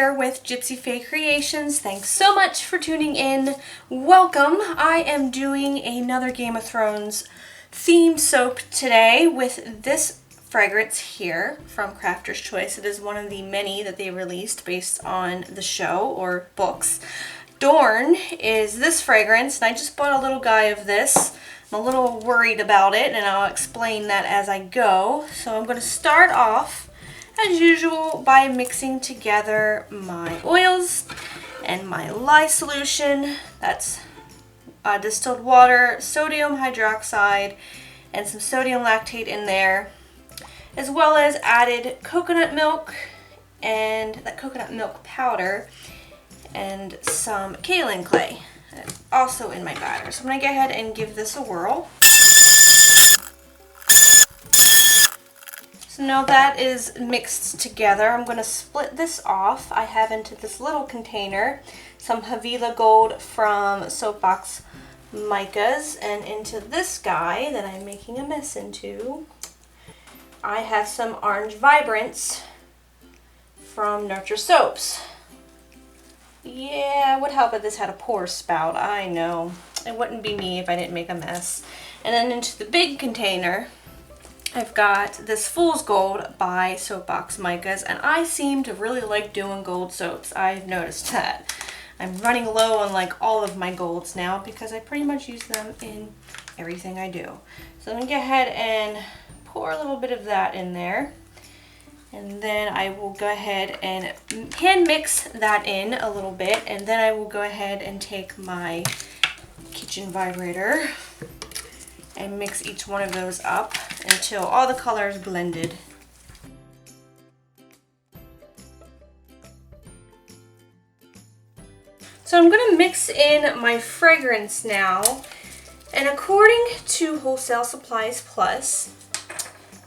here with Gypsyfae Creations. Thanks so much for tuning in. Welcome. I am doing another Game of Thrones themed soap today with this fragrance here from Crafter's Choice. It is one of the many that they released based on the show or books. Dorn is this fragrance, and I just bought a little guy of this. I'm a little worried about it, and I'll explain that as I go. So I'm going to start off, as usual, by mixing together my oils and my lye solution. That's distilled water, sodium hydroxide, and some sodium lactate in there, as well as added coconut milk and that coconut milk powder and some kaolin clay also in my batter. So I'm going to go ahead and give this a whirl. So now that is mixed together, I'm going to split this off. I have into this little container some Havila Gold from Soapbox Micas, and into this guy that I'm making a mess into, I have some Orange Vibrance from Nurture Soaps. Yeah, it would help if this had a pour spout. I know. It wouldn't be me if I didn't make a mess. And then into the big container, I've got this Fool's Gold by Soapbox Micas, and I seem to really like doing gold soaps. I've noticed that. I'm running low on like all of my golds now because I pretty much use them in everything I do. So I'm going to go ahead and pour a little bit of that in there. And then I will go ahead and hand mix that in a little bit, and then I will go ahead and take my kitchen vibrator and mix each one of those up until all the colors blended. So I'm going to mix in my fragrance now, and according to Wholesale Supplies Plus,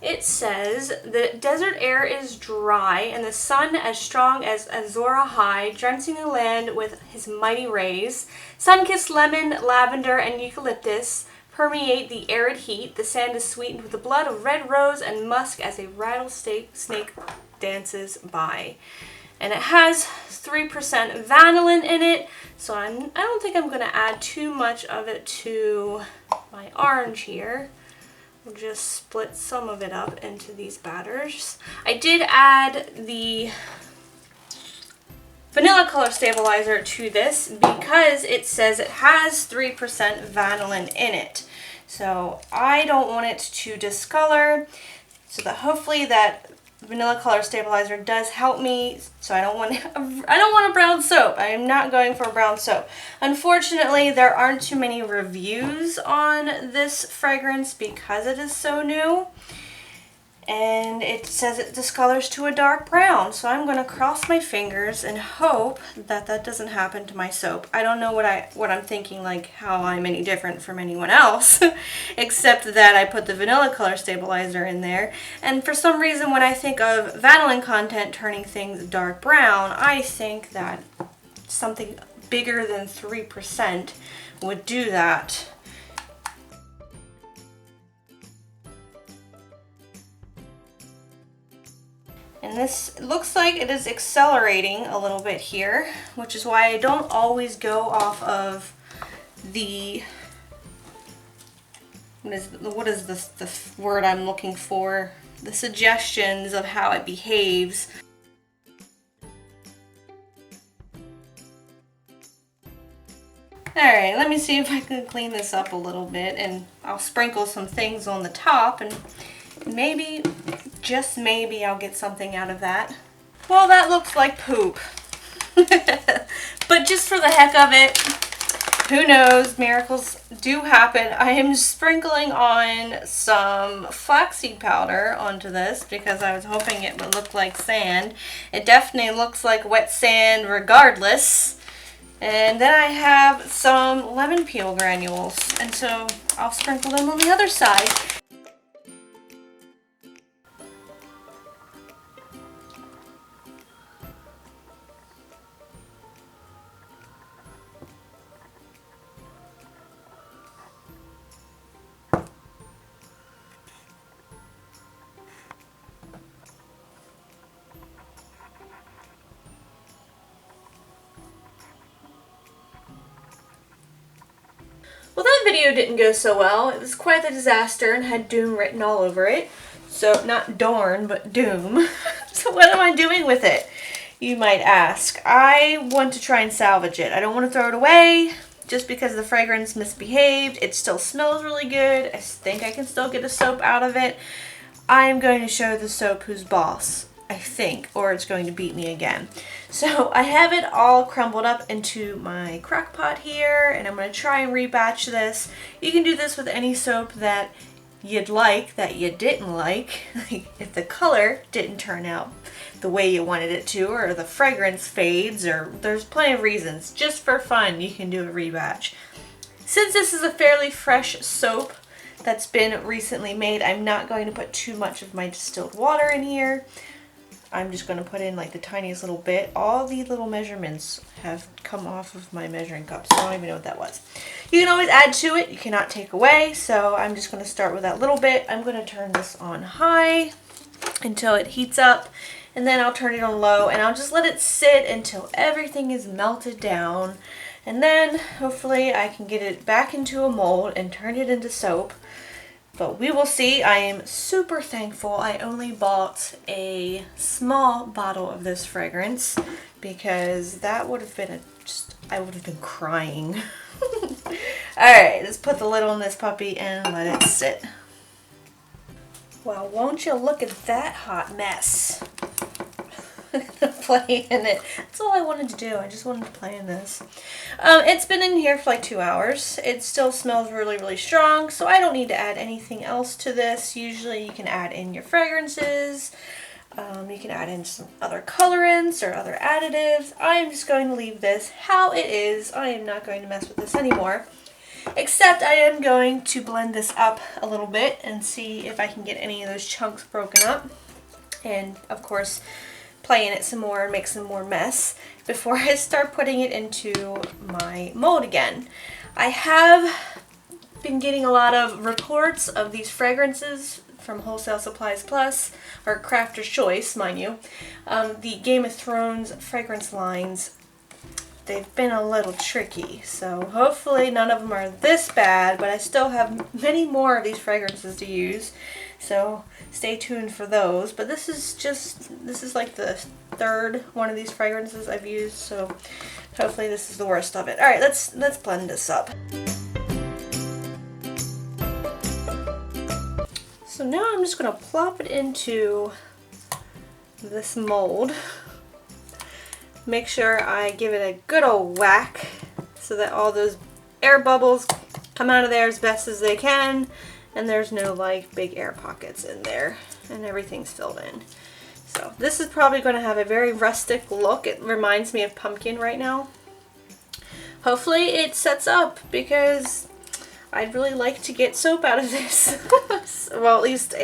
it says the desert air is dry and the sun as strong as Azora High, drenching the land with his mighty rays. Sun-kissed lemon, lavender, and eucalyptus permeate the arid heat. The sand is sweetened with the blood of red rose and musk as a rattlesnake dances by. And it has 3% vanillin in it, so I don't think I'm going to add too much of it to my orange here. We'll just split some of it up into these batters. I did add the vanilla color stabilizer to this because it says it has 3% vanillin in it. So I don't want it to discolor, so that hopefully that vanilla color stabilizer does help me. So I don't want a brown soap. I am not going for a brown soap. Unfortunately, there aren't too many reviews on this fragrance because it is so new, and it says it discolors to a dark brown. So I'm going to cross my fingers and hope that that doesn't happen to my soap. I don't know what I'm thinking, like how I'm any different from anyone else, except that I put the vanilla color stabilizer in there. And for some reason, when I think of vanillin content turning things dark brown, I think that something bigger than 3% would do that. And this looks like it is accelerating a little bit here, which is why I don't always go off of the, what is the word I'm looking for? The suggestions of how it behaves. Alright, let me see if I can clean this up a little bit, and I'll sprinkle some things on the top, and maybe, just maybe, I'll get something out of that. Well, that looks like poop. But just for the heck of it, who knows, miracles do happen. I am sprinkling on some flaxseed powder onto this because I was hoping it would look like sand. It definitely looks like wet sand regardless. And then I have some lemon peel granules, and so I'll sprinkle them on the other side. Well, that video didn't go so well. It was quite a disaster and had doom written all over it. So, not darn, but doom. So what am I doing with it, you might ask? I want to try and salvage it. I don't want to throw it away just because the fragrance misbehaved. It still smells really good. I think I can still get a soap out of it. I'm going to show the soap who's boss, I think, or it's going to beat me again. So I have it all crumbled up into my crock pot here, and I'm going to try and rebatch this. You can do this with any soap that you'd like, that you didn't like if the color didn't turn out the way you wanted it to, or the fragrance fades, or there's plenty of reasons. Just for fun, you can do a rebatch. Since this is a fairly fresh soap that's been recently made, I'm not going to put too much of my distilled water in here. I'm just going to put in like the tiniest little bit. All the little measurements have come off of my measuring cup, so I don't even know what that was. You can always add to it. You cannot take away, so I'm just going to start with that little bit. I'm going to turn this on high until it heats up, and then I'll turn it on low, and I'll just let it sit until everything is melted down, and then hopefully I can get it back into a mold and turn it into soap. But we will see. I am super thankful I only bought a small bottle of this fragrance, because that would have been I would have been crying. Alright, let's put the lid on this puppy and let it sit. Well, won't you look at that hot mess? Play in it. That's all I wanted to do. I just wanted to play in this. It's been in here for like 2 hours. It still smells really, really strong, so I don't need to add anything else to this. Usually you can add in your fragrances. You can add in some other colorants or other additives. I'm just going to leave this how it is. I am not going to mess with this anymore. Except I am going to blend this up a little bit and see if I can get any of those chunks broken up. And of course, play in it some more and make some more mess before I start putting it into my mold again. I have been getting a lot of reports of these fragrances from Wholesale Supplies Plus, or Crafter's Choice, mind you. The Game of Thrones fragrance lines, they've been a little tricky, so hopefully none of them are this bad, but I still have many more of these fragrances to use, so stay tuned for those. But this is like the third one of these fragrances I've used, so hopefully this is the worst of it. Alright, let's blend this up. So now I'm just going to plop it into this mold. Make sure I give it a good old whack so that all those air bubbles come out of there as best as they can, and there's no like big air pockets in there, and everything's filled in. So this is probably going to have a very rustic look. It reminds me of pumpkin right now. Hopefully it sets up, because I'd really like to get soap out of this. Well, at least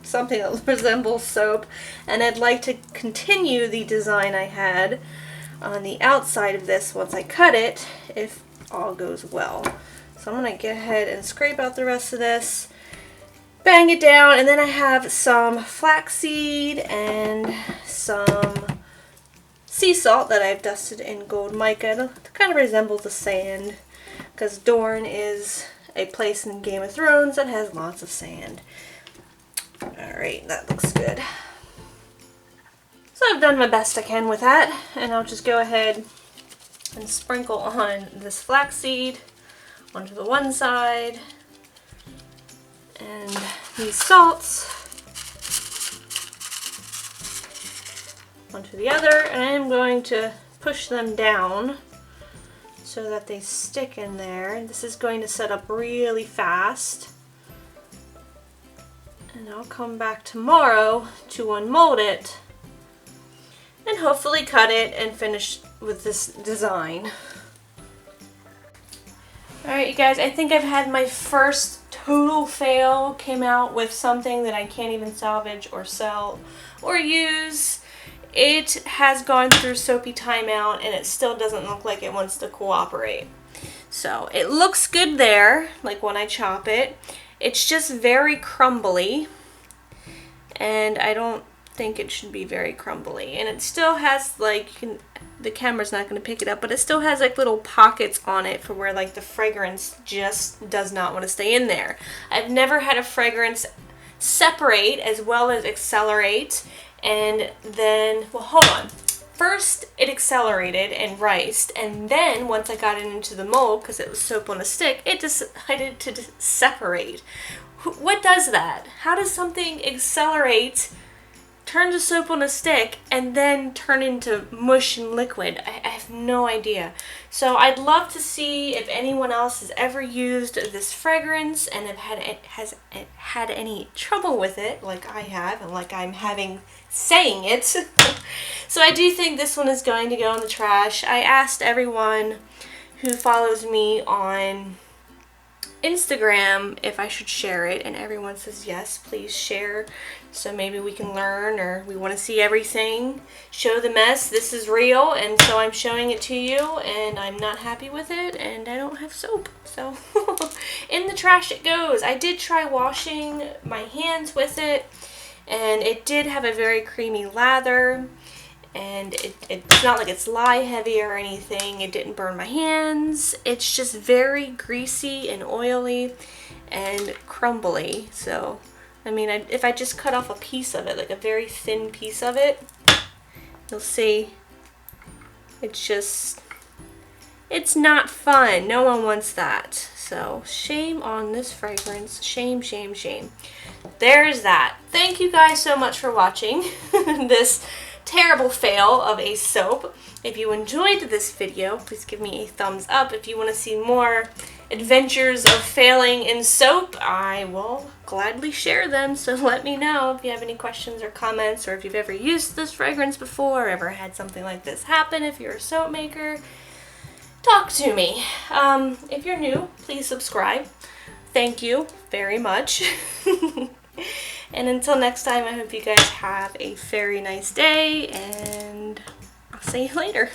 something that resembles soap, and I'd like to continue the design I had on the outside of this once I cut it, if all goes well. So I'm going to get ahead and scrape out the rest of this, bang it down, and then I have some flaxseed and some sea salt that I've dusted in gold mica to kind of resemble the sand, because Dorne is a place in Game of Thrones that has lots of sand. Alright, that looks good. So I've done my best I can with that, and I'll just go ahead and sprinkle on this flaxseed onto the one side, and these salts onto the other, and I'm going to push them down so that they stick in there. This is going to set up really fast. And I'll come back tomorrow to unmold it and hopefully cut it and finish with this design. Alright you guys, I think I've had my first total fail. Came out with something that I can't even salvage or sell or use. It has gone through soapy timeout and it still doesn't look like it wants to cooperate. So it looks good there, like when I chop it. It's just very crumbly, and I don't think it should be very crumbly. And it still has like, the camera's not going to pick it up, but it still has like little pockets on it for where like the fragrance just does not want to stay in there. I've never had a fragrance separate as well as accelerate, and then, well, hold on. First, it accelerated and riced, and then once I got it into the mold, because it was soap on a stick, it decided to separate. What does that? How does something accelerate, turn to soap on a stick, and then turn into mush and liquid? I have no idea. So I'd love to see if anyone else has ever used this fragrance and has had any trouble with it, like I have, and like I'm having saying it. So I do think this one is going to go in the trash. I asked everyone who follows me on Instagram if I should share it, and everyone says yes, please share, so maybe we can learn, or we want to see everything. Show the mess. This is real, and so I'm showing it to you, and I'm not happy with it, and I don't have soap, so in the trash it goes. I did try washing my hands with it, and it did have a very creamy lather, and it's not like it's lye heavy or anything. It didn't burn my hands. It's just very greasy and oily and crumbly. So, I mean, if I just cut off a piece of it, like a very thin piece of it, you'll see it's not fun. No one wants that. So, shame on this fragrance. Shame, shame, shame. There's that. Thank you guys so much for watching this terrible fail of a soap. If you enjoyed this video, please give me a thumbs up. If you want to see more adventures of failing in soap, I will gladly share them, so let me know if you have any questions or comments, or if you've ever used this fragrance before, or ever had something like this happen. If you're a soap maker, talk to me. If you're new, please subscribe. Thank you very much. And until next time, I hope you guys have a very nice day, and I'll see you later.